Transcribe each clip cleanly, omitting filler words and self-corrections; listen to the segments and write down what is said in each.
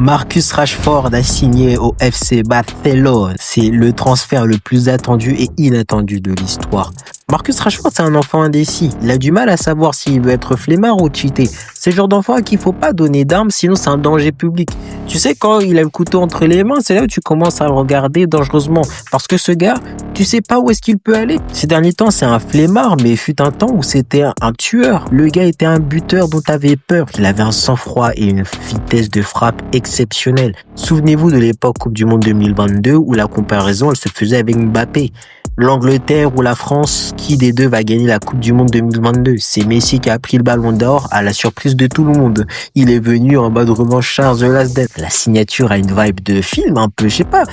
Marcus Rashford a signé au FC Barcelone. C'est le transfert le plus attendu et inattendu de l'histoire. Marcus Rashford, c'est un enfant indécis. Il a du mal à savoir s'il veut être flemmard ou cheaté. C'est le genre d'enfant à qui il faut pas donner d'armes, sinon c'est un danger public. Tu sais, quand il a le couteau entre les mains, c'est là où tu commences à le regarder dangereusement. Parce que ce gars, tu sais pas où est-ce qu'il peut aller. Ces derniers temps, c'est un flemmard, mais il fut un temps où c'était un tueur. Le gars était un buteur dont t'avais peur. Il avait un sang-froid et une vitesse de frappe exceptionnelle. Souvenez-vous de l'époque Coupe du Monde 2022 où la comparaison, elle se faisait avec Mbappé. L'Angleterre ou la France, qui des deux va gagner la Coupe du Monde 2022? C'est Messi qui a pris le ballon d'or à la surprise de tout le monde. Il est venu en mode revanchard The Last Dance. La signature a une vibe de film un peu, je sais pas.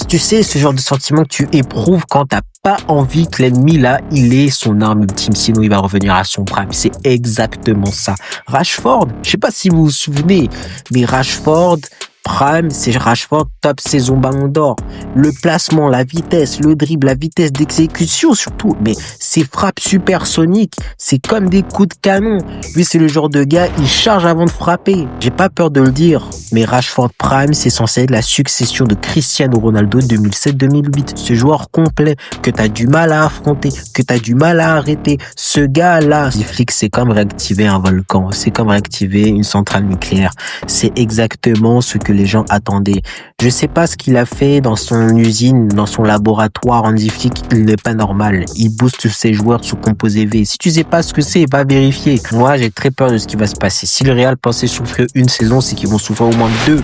Tu sais, ce genre de sentiment que tu éprouves quand t'as pas envie que l'ennemi là, il ait son arme ultime, sinon il va revenir à son prime. C'est exactement ça. Rashford, je sais pas si vous vous souvenez, mais Rashford, prime, c'est Rashford top saison ballon d'or. Le placement, la vitesse, le dribble, la vitesse d'exécution surtout. Mais ses frappes supersoniques, c'est comme des coups de canon. Lui, c'est le genre de gars, il charge avant de frapper. J'ai pas peur de le dire, mais Rashford prime, c'est censé être la succession de Cristiano Ronaldo 2007-2008. Ce joueur complet que t'as du mal à affronter, que t'as du mal à arrêter. Ce gars-là, c'est comme réactiver un volcan. C'est comme réactiver une centrale nucléaire. C'est exactement ce que les gens attendaient. Je sais pas ce qu'il a fait dans son usine, dans son laboratoire en flic, il n'est pas normal. Il booste ses joueurs sous composé V. Si tu sais pas ce que c'est, va vérifier. Moi, j'ai très peur de ce qui va se passer. Si le Real pensait souffrir une saison, c'est qu'ils vont souffrir au moins deux.